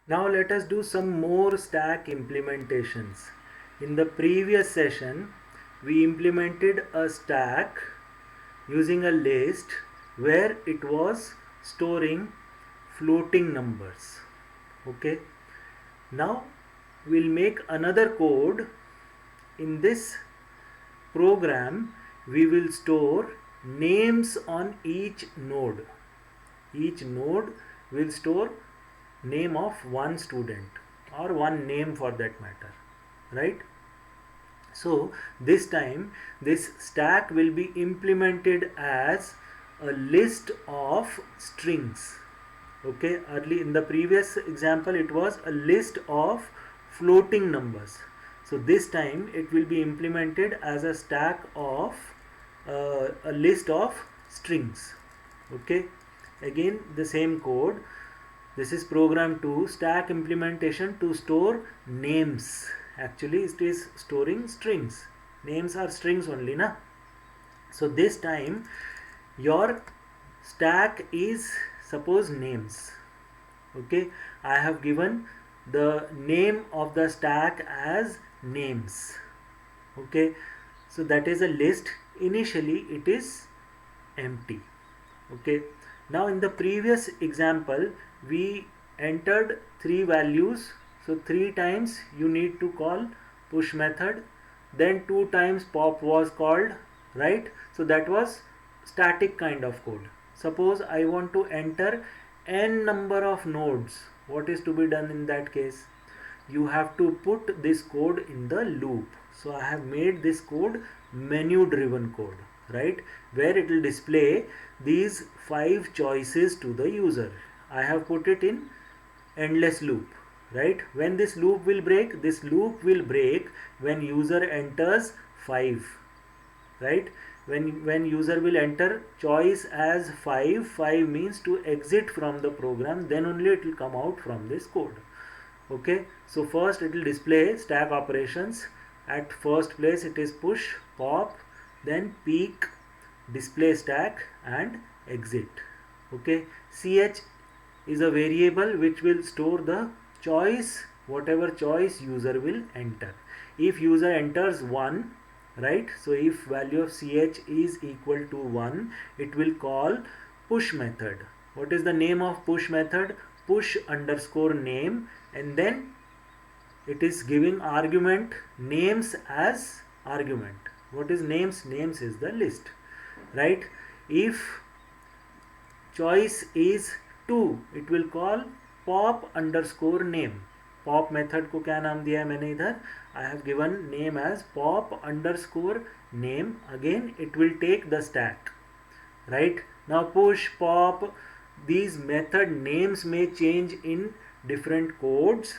Now let us do some more stack implementations. In the previous session we implemented a stack using a list where it was storing floating numbers. Okay, now we'll make another code. In this program we will store names on each node. Each node will store name of one student or one name for that matter, right? So this time this stack will be implemented as a list of strings. Okay, early in the previous example it was a list of floating numbers. So this time it will be implemented as a stack of a list of strings. Okay, again the same code. This is program 2, stack implementation to store names. Actually it is storing strings. Names are strings only, na? So this time your stack is, suppose, names. Okay, I have given the name of the stack as names. Okay, so that is a list. Initially it is empty. Okay, now in the previous example we entered three values. So three times you need to call push method, then two times pop was called, right? So that was static kind of code. Suppose I want to enter n number of nodes. What is to be done in that case? You have to put this code in the loop. So I have made this code menu driven code, right, where it will display these 5 choices to the user. I have put it in endless loop, right? When this loop will break? This loop will break when user enters 5, right? When user will enter choice as 5 means to exit from the program, then only it will come out from this code. Okay, so first it will display stack operations. At first place it is push, pop, then peek, display stack and exit. Okay, ch is a variable which will store the choice, whatever choice user will enter. If user enters 1, right, so if value of ch is equal to 1, it will call push method. What is the name of push method? Push underscore name, and then it is giving argument names as argument. What is names? Names is the list, right? If choice is 2, it will call pop underscore name. Pop method को क्या नाम दिया है मैंने इधर? I have given name as pop underscore name. Again it will take the stack, right? Now push, pop, these method names may change in different codes,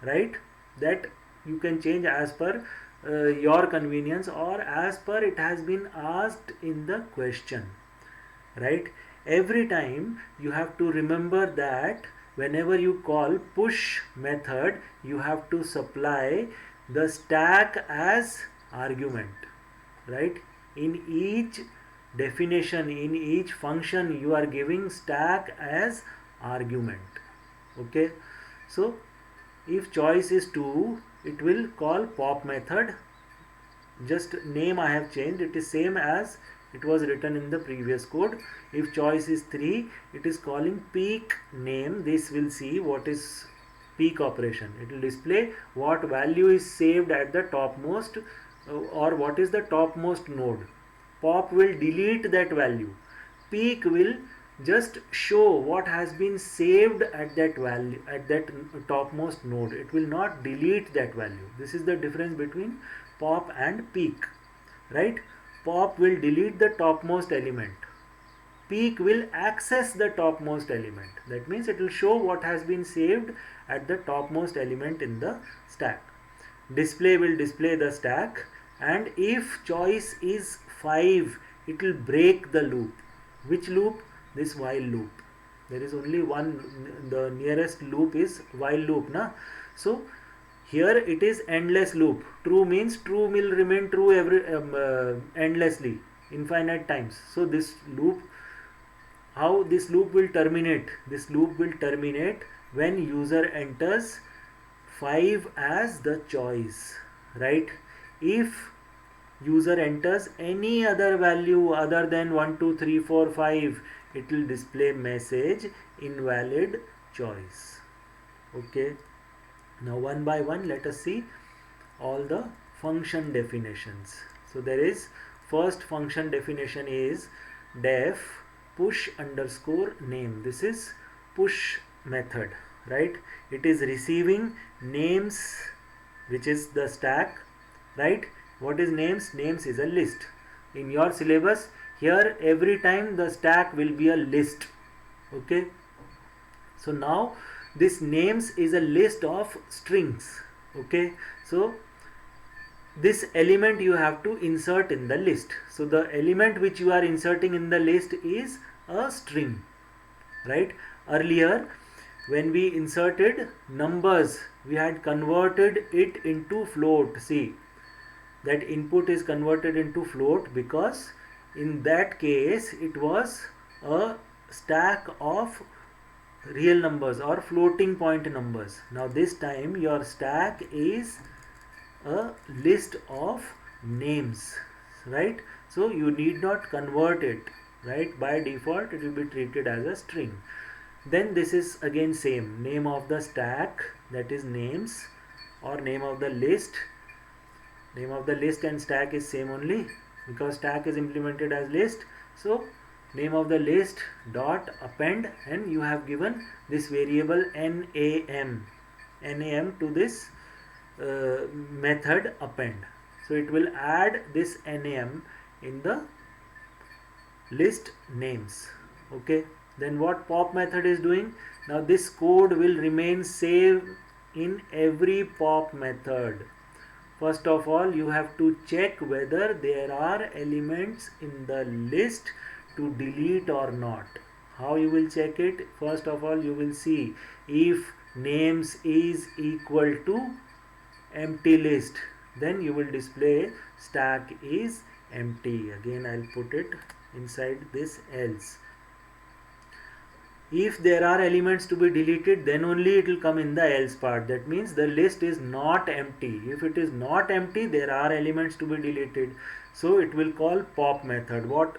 right? That you can change as per your convenience or as per it has been asked in the question, right? Every time you have to remember that whenever you call push method you have to supply the stack as argument, right? In each definition, in each function you are giving stack as argument. Okay, so if choice is 2 it will call pop method. Just name I have changed, it is same as it was written in the previous code. If choice is 3 it is calling peek name. This will see what is peek operation. It will display what value is saved at the topmost or what is the topmost node. Pop will delete that value. Peek will just show what has been saved at that value, at that topmost node. It will not delete that value. This is the difference between pop and peek, right? Pop will delete the topmost element. Peek will access the topmost element. That means it will show what has been saved at the topmost element in the stack. Display will display the stack, and if choice is 5 it will break the loop. Which loop? This while loop. There is only one, the nearest loop is while loop, na? So here it is endless loop. True means true will remain true endlessly, infinite times. So this loop, how this loop will terminate? This loop will terminate when user enters 5 as the choice, right? If user enters any other value other than 1 2 3 4 5, it will display message invalid choice. Okay, now one by one let us see all the function definitions. So there is first function definition is def push underscore name. This is push method, right? It is receiving names, which is the stack, right? What is names? Names is a list. In your syllabus here every time the stack will be a list. Okay, so now this names is a list of strings. Okay, so this element you have to insert in the list. So the element which you are inserting in the list is a string, right? Earlier when we inserted numbers, we had converted it into float. See, that input is converted into float because in that case it was a stack of real numbers or floating point numbers. Now this time your stack is a list of names, right? So you need not convert it, right? By default it will be treated as a string. Then this is again same, name of the stack, that is names, or name of the list. Name of the list and stack is same only because stack is implemented as list. So name of the list dot append, and you have given this variable nam to this method append. So it will add this nam in the list names. Okay, then what pop method is doing? Now this code will remain saved in every pop method. First of all, you have to check whether there are elements in the list to delete or not. How you will check it? First of all, you will see if names is equal to empty list, then you will display stack is empty. Again I'll put it inside this else. If there are elements to be deleted, then only it will come in the else part. That means the list is not empty. If it is not empty, there are elements to be deleted. So it will call pop method. What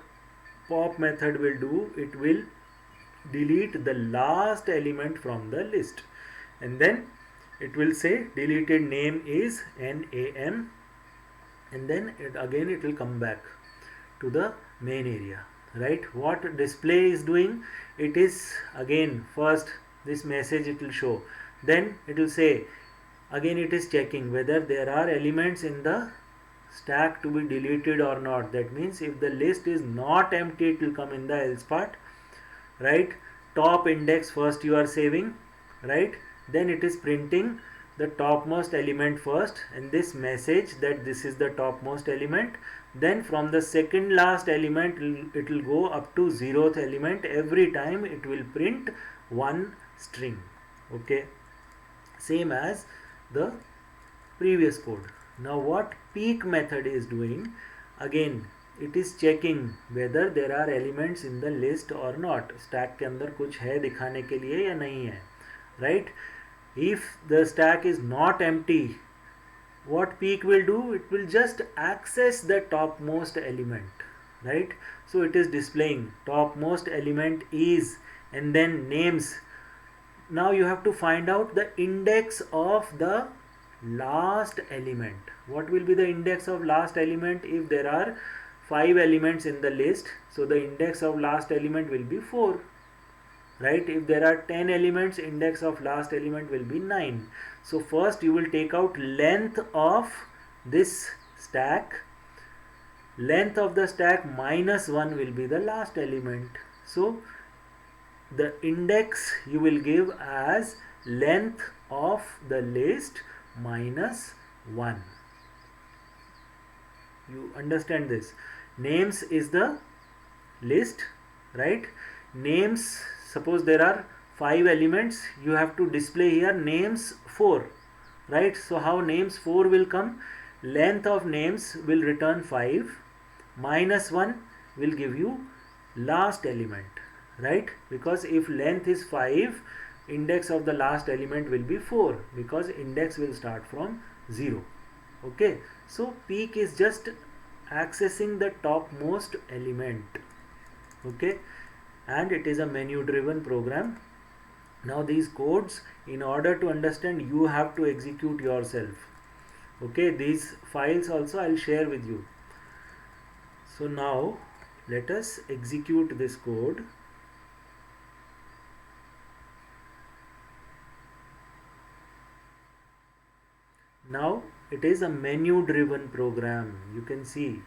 pop method will do? It will delete the last element from the list, and then it will say deleted name is nam, and then it will come back to the main area, right? What display is doing? It is again first this message it will show, then it will say again it is checking whether there are elements in the stack to be deleted or not. That means if the list is not empty, it will come in the else part, right? Top index first you are saving, right? Then it is printing the topmost element first, and this message that this is the topmost element. Then from the second last element it will go up to 0th element. Every time it will print one string. Okay, same as the previous code. Now what peek method is doing? Again it is checking whether there are elements in the list or not. Stack के अंदर कुछ है दिखाने के लिए या नहीं है, right? If the stack is not empty, what peek will do? It will just access the topmost element, right? So it is displaying topmost element is, and then names. Now you have to find out the index of the last element. What will be the index of last element? If there are 5 elements in the list, so the index of last element will be 4, right? If there are 10 elements, index of last element will be 9. So first you will take out length of this stack. Length of the stack minus 1 will be the last element. So the index you will give as length of the list minus 1. You understand this? Names is the list, right? Names, suppose there are 5 elements, you have to display here names 4, right? So how names 4 will come? Length of names will return 5, minus 1 will give you last element, right? Because if length is 5, index of the last element will be 4 because index will start from 0. Okay, so peek is just accessing the topmost element. Okay, and it is a menu driven program. Now these codes, in order to understand, you have to execute yourself. Okay, these files also I'll share with you. So now let us execute this code. Now it is a menu driven program. You can see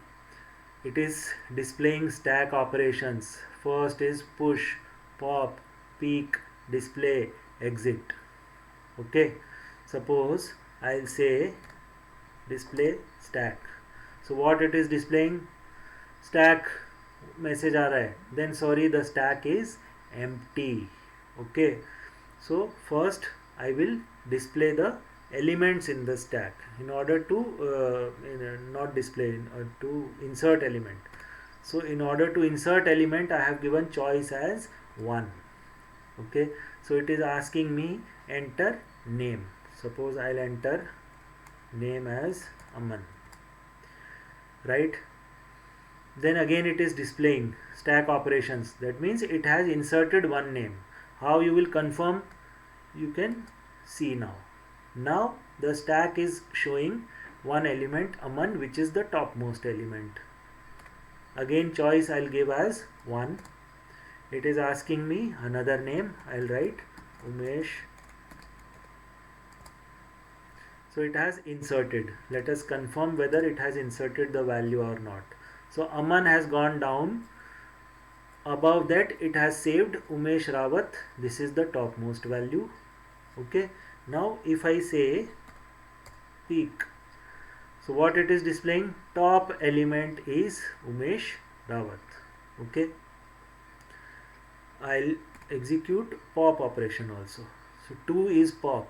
it is displaying stack operations. First is push, pop, peek, display, exit. Okay, suppose I'll say display stack. So what it is displaying? Stack message आ रहा है. Then sorry, the stack is empty. Okay, so first I will display the elements in the stack in order to not display to insert element. So in order to insert element, I have given choice as 1. Okay, so it is asking me enter name. Suppose I'll enter name as Aman, right? Then again it is displaying stack operations. That means it has inserted one name. How you will confirm? You can see now. Now the stack is showing one element Aman, which is the topmost element. Again choice I'll give as 1. It is asking me another name. I'll write Umesh. So it has inserted. Let us confirm whether it has inserted the value or not. So Aman has gone down. Above that it has saved Umesh Rawat. This is the topmost value. Okay. Now if I say peek, so what it is displaying? Top element is Umesh Rawat. Okay. I'll execute pop operation also. So 2 is pop.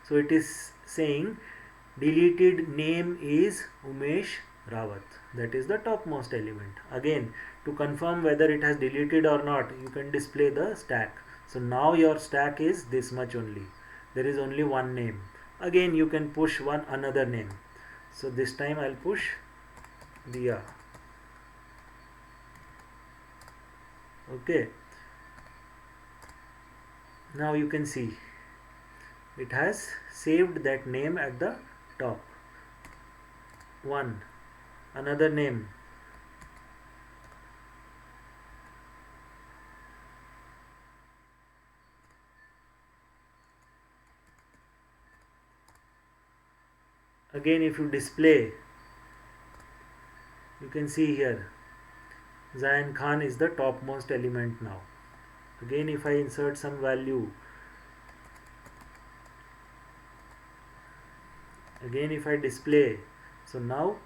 So it is saying deleted name is Umesh Rawat. That is the topmost element. Again, to confirm whether it has deleted or not, you can display the stack. So now your stack is this much only. There is only one name. Again you can push one another name. So this time I'll push Diya. Okay. Now you can see it has saved that name at the top. 1. Another name. Again if you display, you can see here Zayan Khan is the topmost element now. Again if I insert some value, again if I display, so now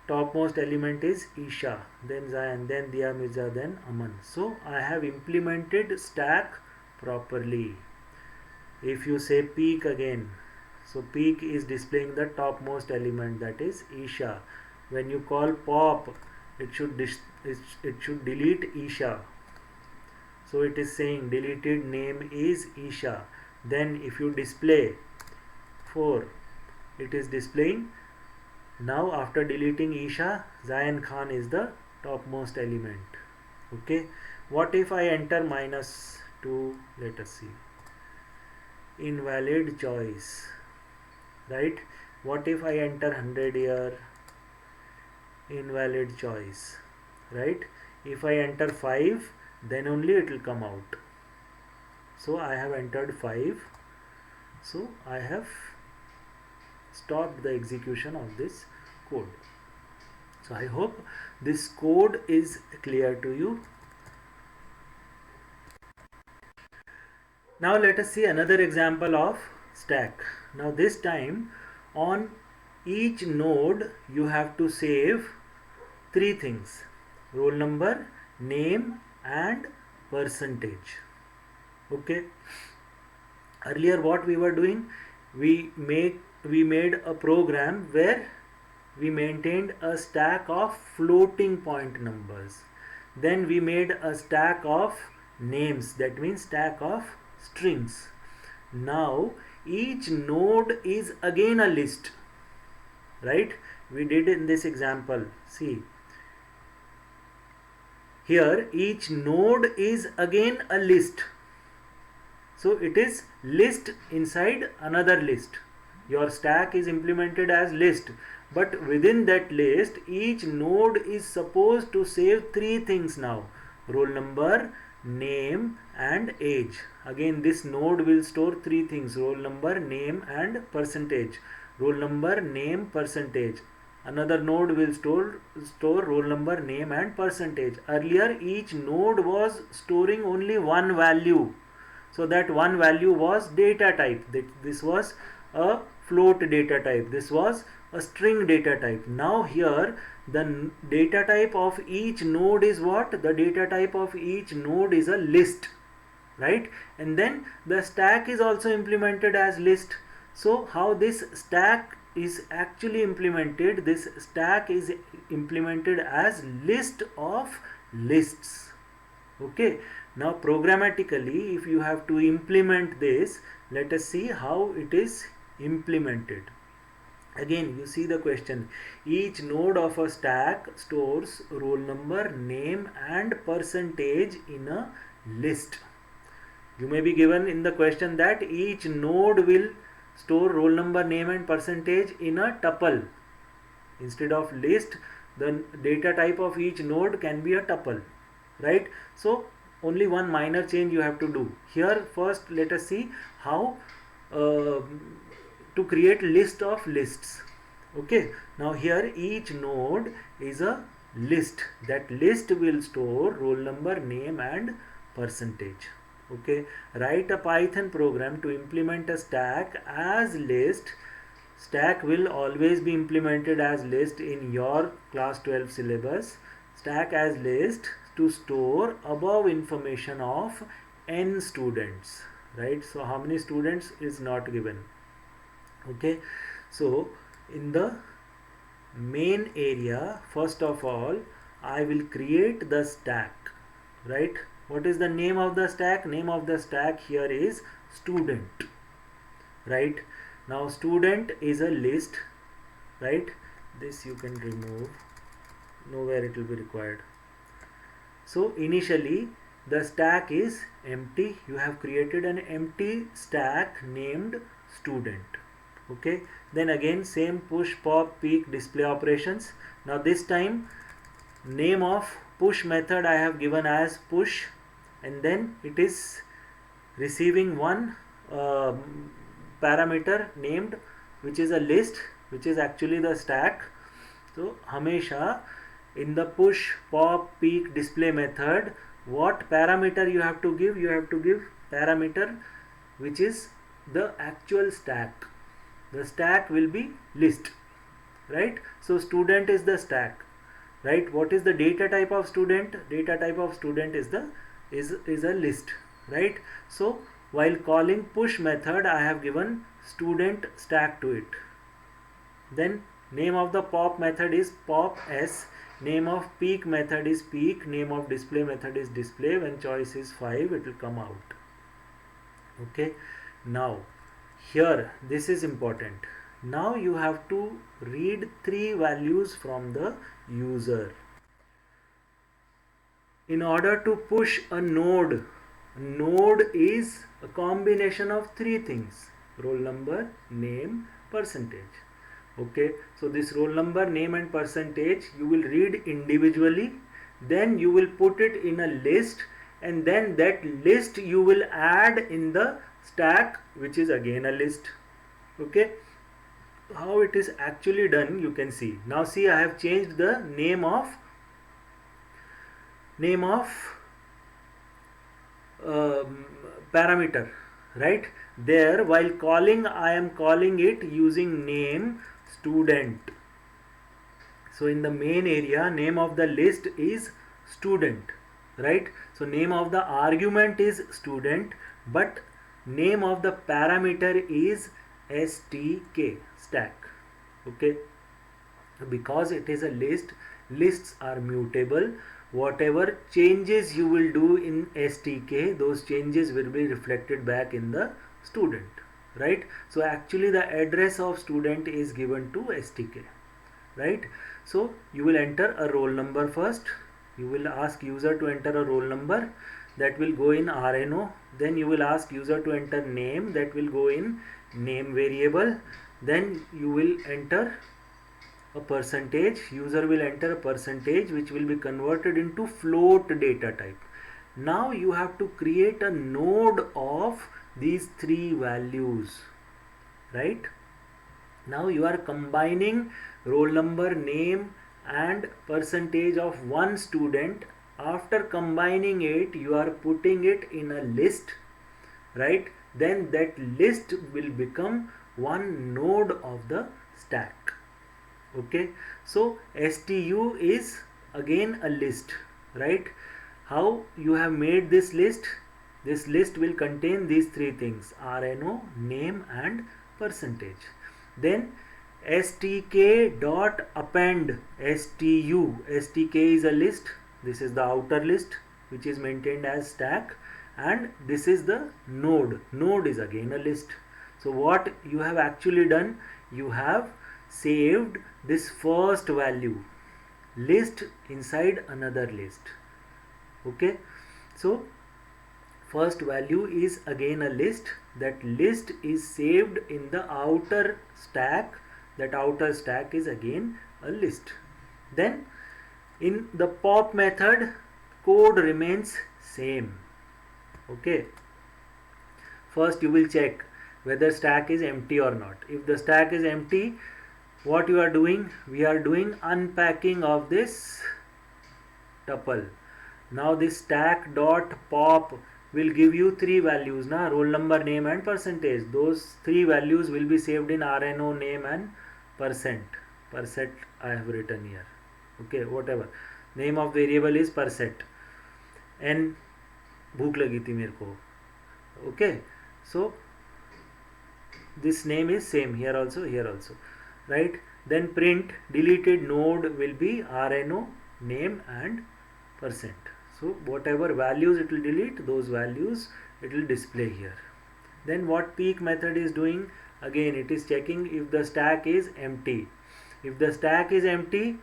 topmost element is Isha, then Zayan, then Diya Mirza, then Aman. So I have implemented stack properly. If you say peek again, so peek is displaying the topmost element, that is Isha. When you call pop, it should delete Isha. So it is saying deleted name is Isha. Then if you display 4, it is displaying now after deleting Isha, Zayan Khan is the topmost element. Okay. What if I enter -2? Let us see. Invalid choice. Right. What if I enter 100 here? Invalid choice. Right. If I enter 5, then only it will come out. So I have entered 5. So I have stopped the execution of this code. So I hope this code is clear to you. Now let us see another example of stack. Now this time on each node you have to save 3 things: roll number, name and percentage. Okay. Earlier what we were doing, we made a program where we maintained a stack of floating point numbers. Then we made a stack of names, that means stack of strings. Now each node is again a list, right? We did in this example. See, here each node is again a list. So it is list inside another list. Your stack is implemented as list, but within that list each node is supposed to save three things now: roll number, name and age. Again this node will store three things: roll number, name and percentage. Roll number, name, percentage. Another node will store roll number, name and percentage. Earlier each node was storing only one value, so that one value was data type. This was a float data type, this was a string data type. Now here the data type of each node is what? The data type of each node is a list, right? And then the stack is also implemented as list. So how this stack is actually implemented? This stack is implemented as list of lists. Okay, now programmatically if you have to implement this, let us see how it is implemented. Again you see the question: each node of a stack stores roll number, name and percentage in a list. You may be given in the question that each node will store roll number, name and percentage in a tuple. Instead of list, the data type of each node can be a tuple, right? So only one minor change you have to do here. First let us see how to create list of lists. Okay, now here each node is a list. That list will store roll number, name and percentage. Okay, write a Python program to implement a stack as list. Stack will always be implemented as list in your class 12 syllabus. Stack as list to store above information of n students, right? So how many students is not given. Okay, so in the main area, first of all I will create the stack, right? What is the name of the stack? Name of the stack here is student, right? Now student is a list, right? This you can remove, nowhere it will be required. So initially the stack is empty. You have created an empty stack named student. Okay, then again same push, pop, peek, display operations. Now this time name of push method I have given as push, and then it is receiving one parameter named, which is a list, which is actually the stack. So hamesha in the push, pop, peek, display method, what parameter you have to give? You have to give parameter which is the actual stack. The stack will be list, right? So student is the stack, right? What is the data type of student? Data type of student is the is a list, right? So while calling push method I have given student stack to it. Then name of the pop method is pop s, name of peek method is peek, name of display method is display. When choice is 5 it will come out. Okay, now here this is important. Now you have to read three values from the user. In order to push a node is a combination of three things: roll number, name, percentage. Okay, so this roll number, name and percentage you will read individually, then you will put it in a list, and then that list you will add in the stack, which is again a list. Okay, how it is actually done you can see. Now see, I have changed the name of parameter, right? There while calling I am calling it using name student. So in the main area name of the list is student, right? So name of the argument is student, but name of the parameter is stk, stack. Okay, because it is a list, lists are mutable. whatever changes you will do in STK, those changes will be reflected back in the student, right? So actually the address of student is given to STK, right? So you will enter a roll number first. You will ask user to enter a roll number, that will go in RNO. Then you will ask user to enter name, that will go in name variable. Then you will enter a percentage. User will enter a percentage which will be converted into float data type. Now you have to create a node of these three values, right? Now you are combining roll number, name and percentage of one student. After combining it, you are putting it in a list, right? Then that list will become one node of the stack. Okay, so STU is again a list, right? How you have made this list? This list will contain these three things: RNO, name and percentage. Then STK dot append STU. STK is a list. This is the outer list which is maintained as stack, and this is the node. Node is again a list. So what you have actually done, you have saved this first value list inside another list. Okay, so first value is again a list. That list is saved in the outer stack. That outer stack is again a list. Then in the pop method, code remains same. Okay, first you will check whether stack is empty or not. If the stack is empty, what you are doing? We are doing unpacking of this tuple. Now this stack dot pop will give you three values, na? Roll number, name and percentage. Those three values will be saved in RNO, name and percent. Percent I have written here. Okay, whatever. Name of variable is percent. And भूख लगी थी मेरे को. Okay, so this name is same here also, here also, right? Then print deleted node will be RNO, name and percent. So whatever values it will delete, those values it will display here. Then what peek method is doing? Again it is checking if the stack is empty. If the stack is empty,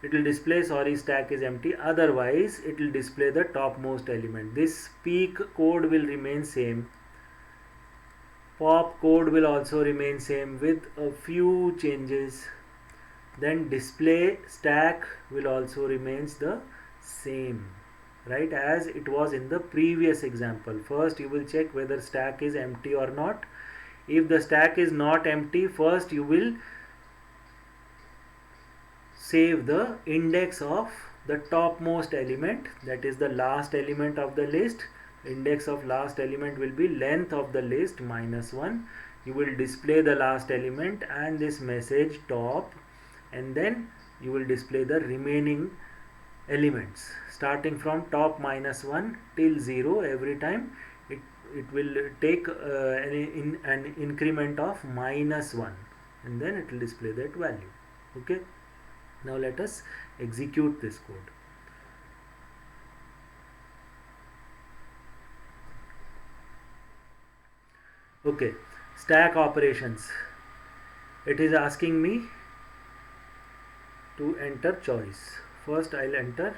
it will display sorry stack is empty, otherwise it will display the topmost element. This peek code will remain same. Pop code will also remain same with a few changes. Then display stack will also remains the same, right, as it was in the previous example. First you will check whether stack is empty or not. If the stack is not empty, first you will save the index of the topmost element, that is the last element of the list. Index of last element will be length of the list -1. You will display the last element and this message top, and then you will display the remaining elements starting from top -1 till 0. Every time it will take an increment of -1, and then it will display that value. Okay, now let us execute this code. Okay, stack operations. It is asking me to enter choice. First I'll enter.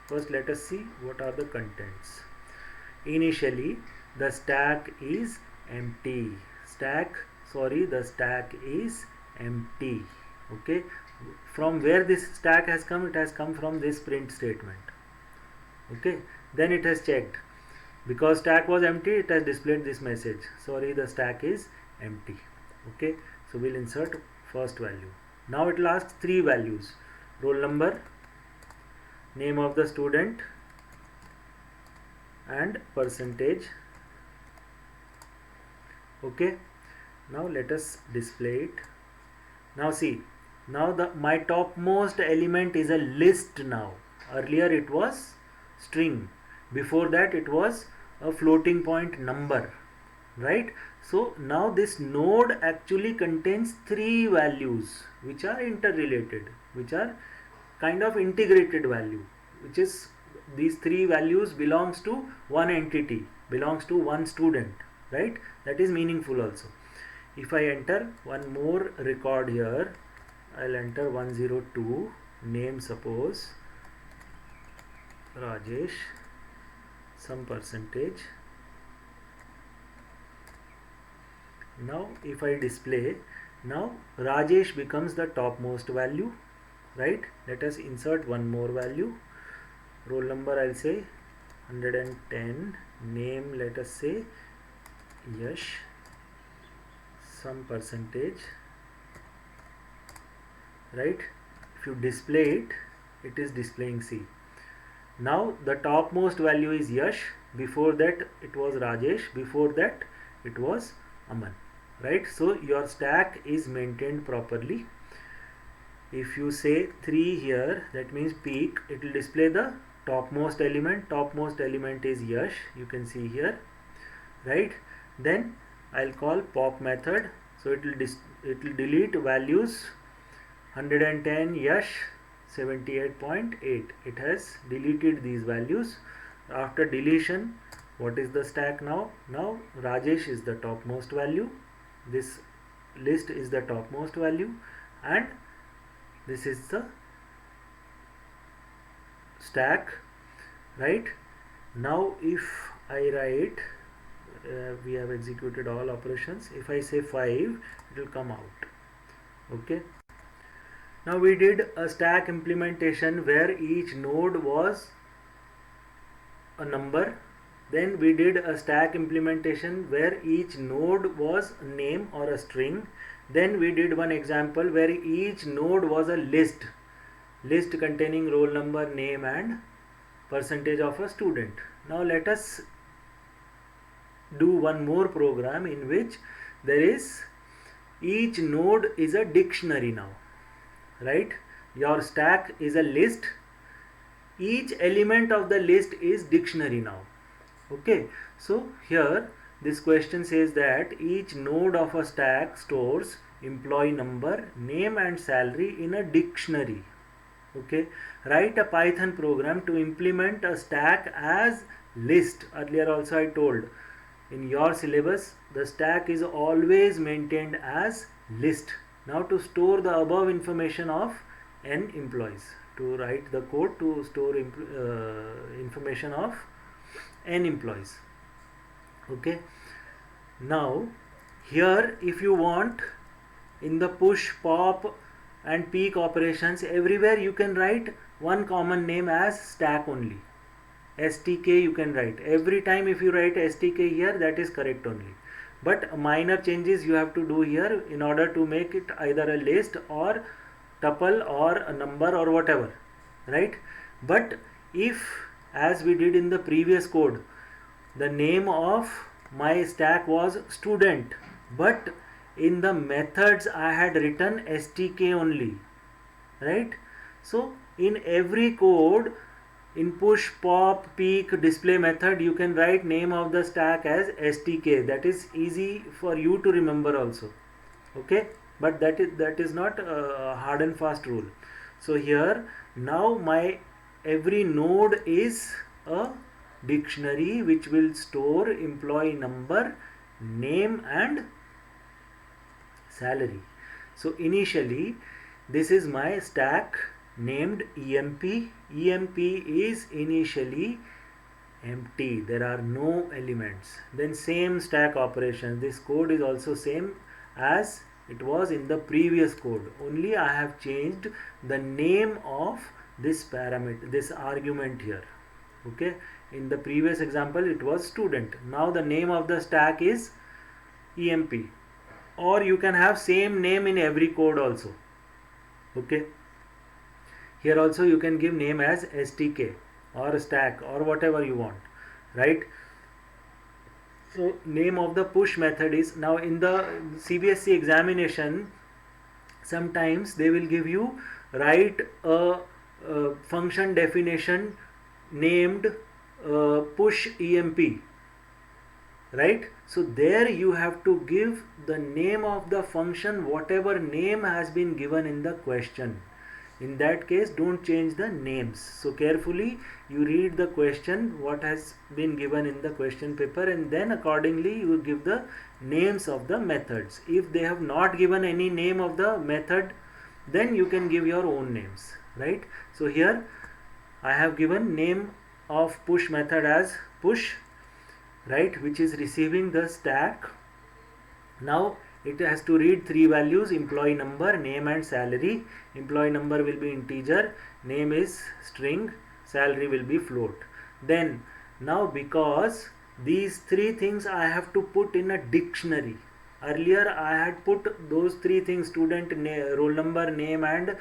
First let us see what are the contents. Initially the stack is empty. The stack is empty. Okay, from where this stack has come? It has come from this print statement. Okay, then it has checked. Because stack was empty, it has displayed this message, sorry the stack is empty. Okay, so we'll insert first value. Now it will ask three values: roll number, name of the student and percentage. Okay, now let us display it. Now see, now my topmost element is a list. Now earlier it was string, before that it was a floating point number, right? So now this node actually contains three values which are interrelated, which are kind of integrated value, which is these three values belongs to one entity, belongs to one student, right? That is meaningful also. If I enter one more record here, I'll enter 102, name suppose Rajesh, some percentage. Now if I display, now Rajesh becomes the topmost value, right? Let us insert one more value. Roll number I'll say 110, name let us say Yash, some percentage, right? If you display it, it is displaying C. Now the topmost value is Yash, before that it was Rajesh, before that it was Aman, right? So your stack is maintained properly. If you say 3 here, that means peak, it will display the topmost element is Yash, you can see here, right? Then I'll call pop method, so it will delete values 110 Yash 78.8. It has deleted these values. After deletion, what is the stack now? Now Rajesh is the topmost value, this list is the topmost value, and this is the stack, right? Now if I write, we have executed all operations. If I say 5, it will come out. Okay. Now we did a stack implementation where each node was a number. Then we did a stack implementation where each node was a name or a string. Then we did one example where each node was a list containing roll number, name and percentage of a student. Now let us do one more program in which there is each node is a dictionary now, right? Your stack is a list, each element of the list is dictionary now. Okay, so here this question says that each node of a stack stores employee number, name and salary in a dictionary. Okay, write a Python program to implement a stack as list. Earlier also I told, in your syllabus the stack is always maintained as list. Now to store the above information of n employees, to write the code to store information of n employees. Okay, now here if you want, in the push, pop and peak operations, everywhere you can write one common name as stack only. STK you can write. Every time if you write STK here, that is correct only. But minor changes you have to do here in order to make it either a list or tuple or a number or whatever, right? But if, as we did in the previous code, the name of my stack was student, but in the methods I had written STK only, right? So in every code, in push, pop, peak, display method, you can write name of the stack as STK. That is easy for you to remember also. Okay, but that is not a hard and fast rule. So here now my every node is a dictionary which will store employee number, name and salary. So initially this is my stack named EMP. EMP is initially empty, there are no elements. Then same stack operation, this code is also same as it was in the previous code, only I have changed the name of this parameter, this argument here. Okay, in the previous example it was student, now the name of the stack is EMP, or you can have same name in every code also. Okay, here also you can give name as STK or stack or whatever you want, right? So name of the push method is, now in the CBSE examination sometimes they will give you write a function definition named push EMP, right? So there you have to give the name of the function, whatever name has been given in the question. In that case, don't change the names. So carefully you read the question, what has been given in the question paper, and then accordingly you give the names of the methods. If they have not given any name of the method, then you can give your own names, right? So here I have given name of push method as push, right, which is receiving the stack. Now it has to read three values: employee number, name and salary. Employee number will be integer, name is string, salary will be float. Then now, because these three things I have to put in a dictionary. Earlier I had put those three things, student roll number, name and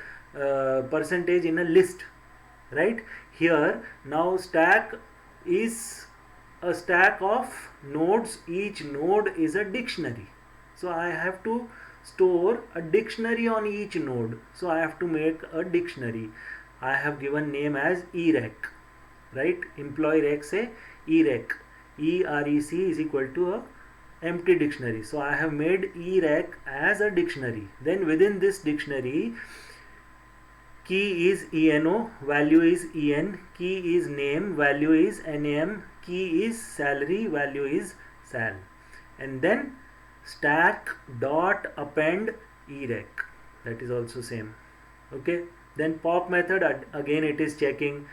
percentage, in a list, right? Here now stack is a stack of nodes. Each node is a dictionary, so I have to store a dictionary on each node. So I have to make a dictionary. I have given name as EREC, right? Employee rec say EREC, EREC is equal to a empty dictionary. So I have made EREC as a dictionary. Then within this dictionary, key is ENO, value is EN, key is name, value is NAM, key is salary, value is SAL. And then stack dot append EREC, that is also same. Okay, then pop method, again it is checking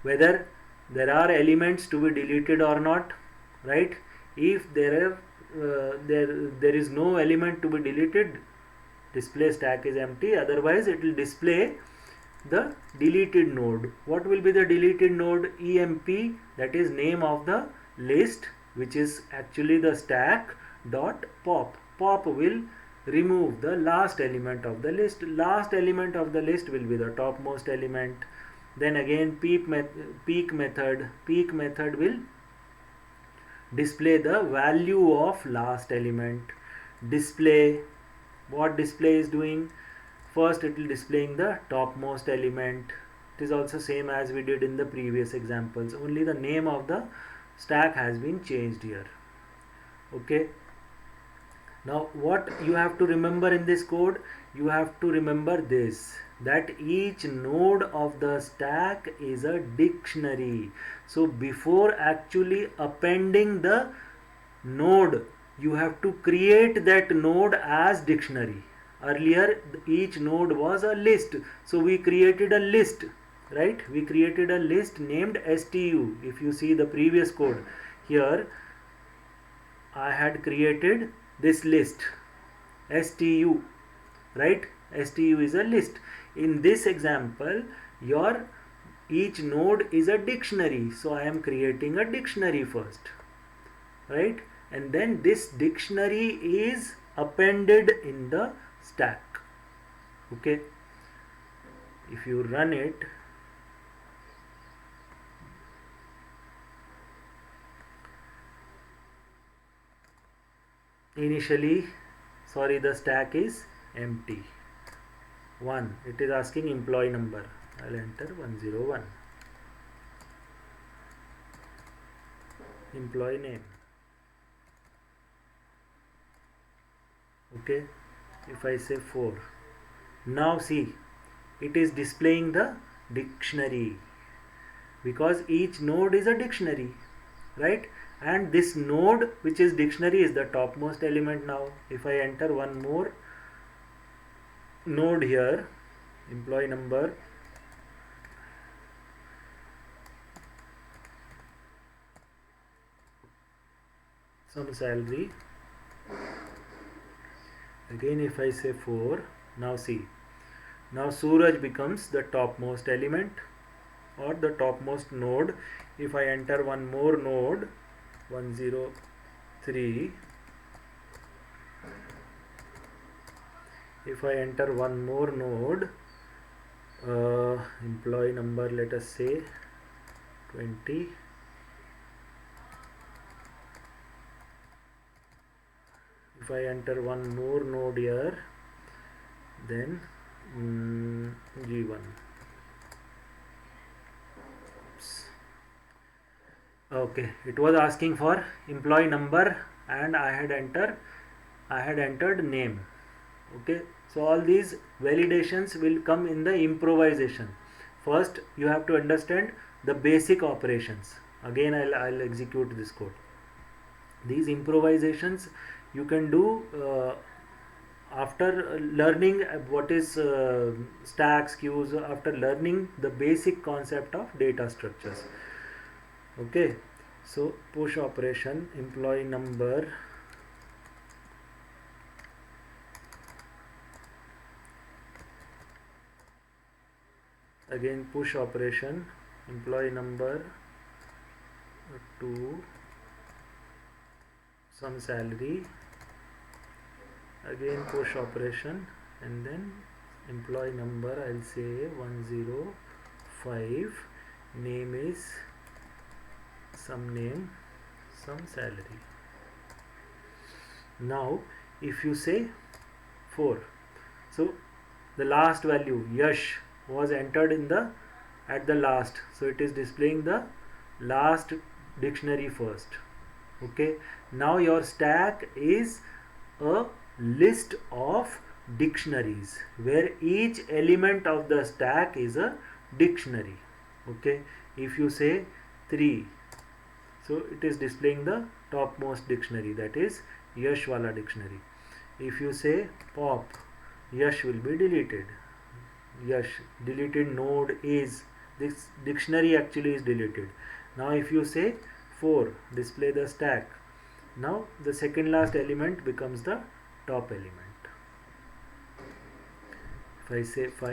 whether there are elements to be deleted or not, right? If there is no element to be deleted, display stack is empty, otherwise it will display the deleted node. What will be the deleted node? EMP, that is name of the list, which is actually the stack, dot pop. Pop will remove the last element of the list. Last element of the list will be the topmost element. Then again peak method. Peak method will display the value of last element. Display, what display is doing? First it will displaying the topmost element. It is also same as we did in the previous examples, only the name of the stack has been changed here. Okay, now what you have to remember in this code? You have to remember this, that each node of the stack is a dictionary. So before actually appending the node, you have to create that node as dictionary. Earlier each node was a list, so we created a list, right? We created a list named STU. If you see the previous code, here I had created this list STU, right? STU is a list. In this example, your each node is a dictionary, so I am creating a dictionary first, right? And then this dictionary is appended in the stack. Okay, if you run it, initially, sorry, the stack is empty. 1, it is asking employee number. I'll enter 101. Employee name. Okay, if I say 4, now see, it is displaying the dictionary, because each node is a dictionary, right? And this node, which is dictionary, is the topmost element. Now if I enter one more node here, employee number, some salary, again if I say 4, now see, now Suraj becomes the topmost element or the topmost node. If I enter one more node, 103, if I enter one more node, employee number, let us say 20, if I enter one more node here, then G1. Okay, it was asking for employee number and I had entered name. Okay, so all these validations will come in the improvisation. First you have to understand the basic operations. Again I'll execute this code. These improvisations you can do after learning what is stacks, queues, after learning the basic concept of data structures. Okay, so push operation, employee number, again push operation, employee number to some salary, again push operation, and then employee number I'll say 105, name is some name, some salary. Now if you say 4, so the last value Yash was entered in the at the last, so it is displaying the last dictionary first. Okay, now your stack is a list of dictionaries where each element of the stack is a dictionary. Okay, if you say 3, so it is displaying the topmost dictionary, that is Yash wala dictionary. If you say pop, Yash will be deleted. Yash deleted node is, this dictionary actually is deleted. Now if you say 4, display the stack, now the second last element becomes the top element. If I say 5,